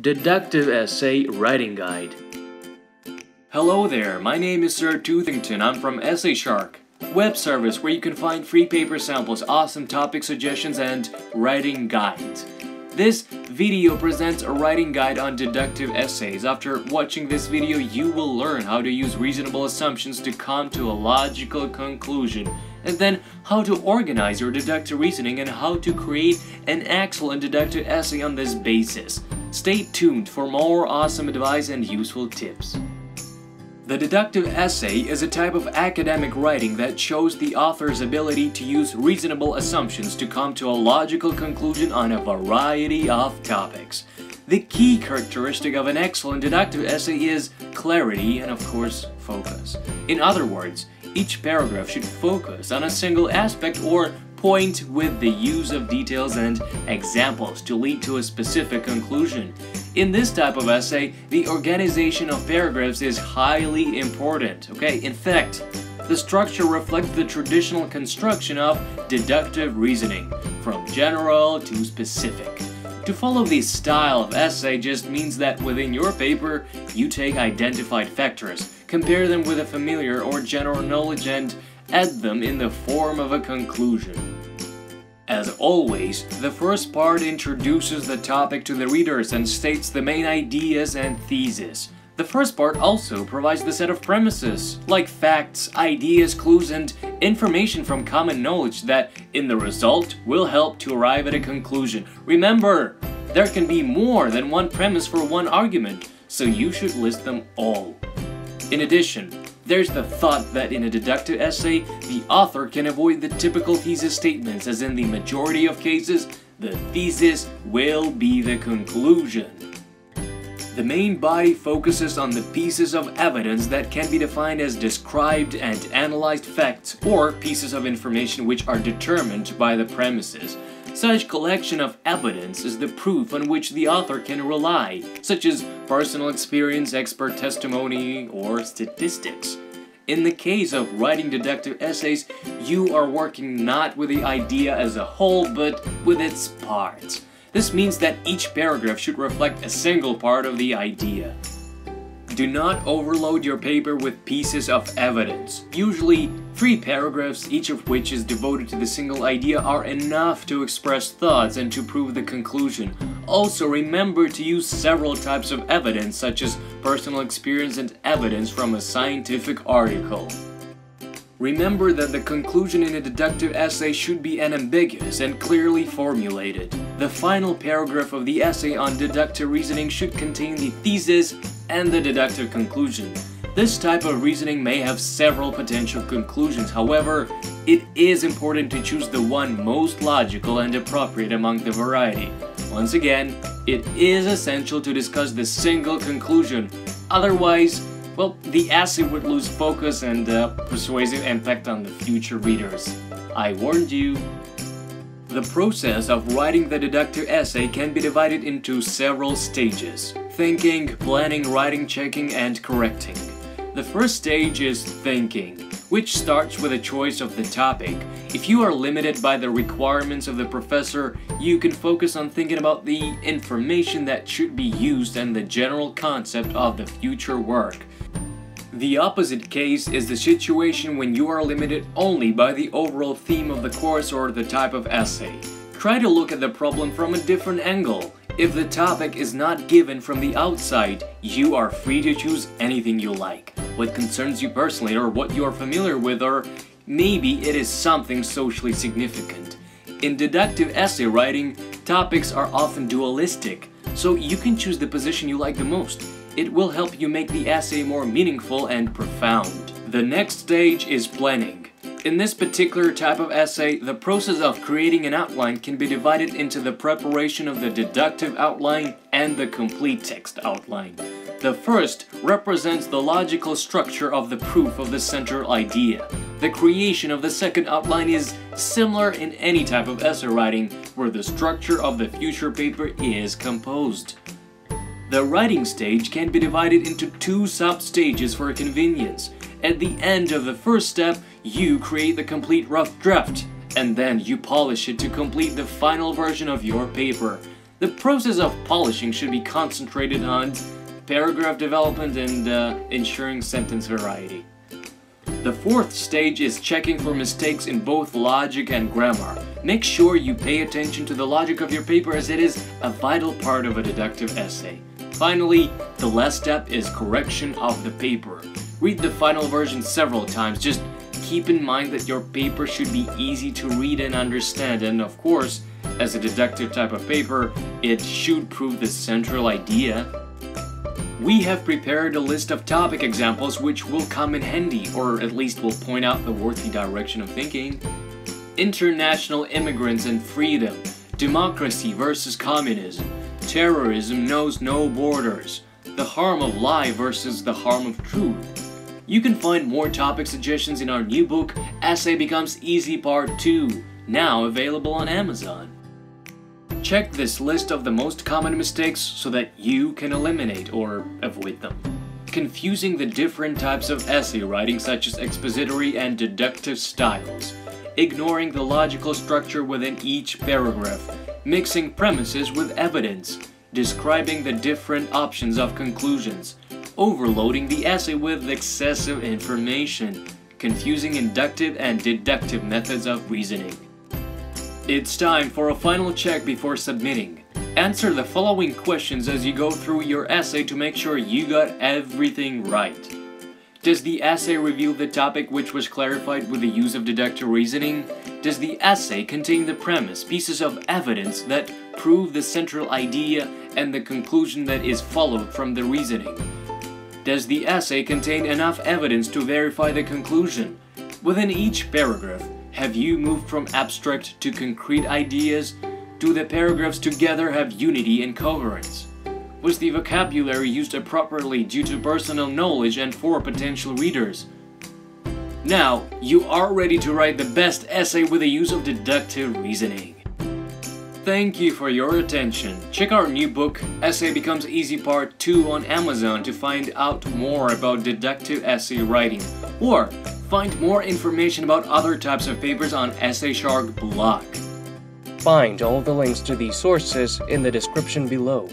Deductive Essay Writing Guide. Hello there, my name is Sir Toothington. I'm from Essay Shark, web service where you can find free paper samples, awesome topic suggestions, and writing guides. This video presents a writing guide on deductive essays. After watching this video, you will learn how to use reasonable assumptions to come to a logical conclusion, and then how to organize your deductive reasoning and how to create an excellent deductive essay on this basis. Stay tuned for more awesome advice and useful tips. The deductive essay is a type of academic writing that shows the author's ability to use reasonable assumptions to come to a logical conclusion on a variety of topics. The key characteristic of an excellent deductive essay is clarity and, of course, focus. In other words, each paragraph should focus on a single aspect or point with the use of details and examples to lead to a specific conclusion. In this type of essay, the organization of paragraphs is highly important. In fact, the structure reflects the traditional construction of deductive reasoning, from general to specific. To follow this style of essay just means that within your paper, you take identified factors, compare them with a familiar or general knowledge, and add them in the form of a conclusion. As always, the first part introduces the topic to the readers and states the main ideas and thesis. The first part also provides the set of premises, like facts, ideas, clues, and information from common knowledge that, in the result, will help to arrive at a conclusion. Remember, there can be more than one premise for one argument, so you should list them all. In addition, there's the thought that in a deductive essay, the author can avoid the typical thesis statements, as in the majority of cases, the thesis will be the conclusion. The main body focuses on the pieces of evidence that can be defined as described and analyzed facts or pieces of information which are determined by the premises. Such collection of evidence is the proof on which the author can rely, such as personal experience, expert testimony, or statistics. In the case of writing deductive essays, you are working not with the idea as a whole, but with its parts. This means that each paragraph should reflect a single part of the idea. Do not overload your paper with pieces of evidence. Usually, 3 paragraphs, each of which is devoted to the single idea, are enough to express thoughts and to prove the conclusion. Also, remember to use several types of evidence, such as personal experience and evidence from a scientific article. Remember that the conclusion in a deductive essay should be unambiguous and clearly formulated. The final paragraph of the essay on deductive reasoning should contain the thesis and the deductive conclusion. This type of reasoning may have several potential conclusions. However, it is important to choose the one most logical and appropriate among the variety. Once again, it is essential to discuss the single conclusion. Otherwise, the essay would lose focus and persuasive impact on the future readers. I warned you. The process of writing the deductive essay can be divided into several stages: thinking, planning, writing, checking, and correcting. The first stage is thinking, which starts with a choice of the topic. If you are limited by the requirements of the professor, you can focus on thinking about the information that should be used and the general concept of the future work. The opposite case is the situation when you are limited only by the overall theme of the course or the type of essay. Try to look at the problem from a different angle. If the topic is not given from the outside, you are free to choose anything you like, what concerns you personally or what you are familiar with, or maybe it is something socially significant. In deductive essay writing, topics are often dualistic, so you can choose the position you like the most. It will help you make the essay more meaningful and profound. The next stage is planning. In this particular type of essay, the process of creating an outline can be divided into the preparation of the deductive outline and the complete text outline. The first represents the logical structure of the proof of the central idea. The creation of the second outline is similar in any type of essay writing, where the structure of the future paper is composed. The writing stage can be divided into 2 sub-stages for convenience. At the end of the first step, you create the complete rough draft, and then you polish it to complete the final version of your paper. The process of polishing should be concentrated on paragraph development and ensuring sentence variety. The fourth stage is checking for mistakes in both logic and grammar. Make sure you pay attention to the logic of your paper, as it is a vital part of a deductive essay. Finally, the last step is correction of the paper. Read the final version several times. Just keep in mind that your paper should be easy to read and understand, and of course, as a deductive type of paper, it should prove the central idea. We have prepared a list of topic examples which will come in handy, or at least will point out the worthy direction of thinking. International immigrants and freedom, democracy versus communism, terrorism knows no borders, the harm of lie versus the harm of truth. You can find more topic suggestions in our new book, Essay Becomes Easy Part 2, now available on Amazon. Check this list of the most common mistakes so that you can eliminate or avoid them. Confusing the different types of essay writing, such as expository and deductive styles. Ignoring the logical structure within each paragraph. Mixing premises with evidence. Describing the different options of conclusions. Overloading the essay with excessive information. Confusing inductive and deductive methods of reasoning. It's time for a final check before submitting. Answer the following questions as you go through your essay to make sure you got everything right. Does the essay reveal the topic which was clarified with the use of deductive reasoning? Does the essay contain the premise, pieces of evidence that prove the central idea and the conclusion that is followed from the reasoning? Does the essay contain enough evidence to verify the conclusion? Within each paragraph, have you moved from abstract to concrete ideas? Do the paragraphs together have unity and coherence? Was the vocabulary used appropriately due to personal knowledge and for potential readers? Now, you are ready to write the best essay with the use of deductive reasoning. Thank you for your attention. Check our new book, Essay Becomes Easy Part 2 on Amazon to find out more about deductive essay writing, or find more information about other types of papers on Essay Shark blog. Find all the links to these sources in the description below.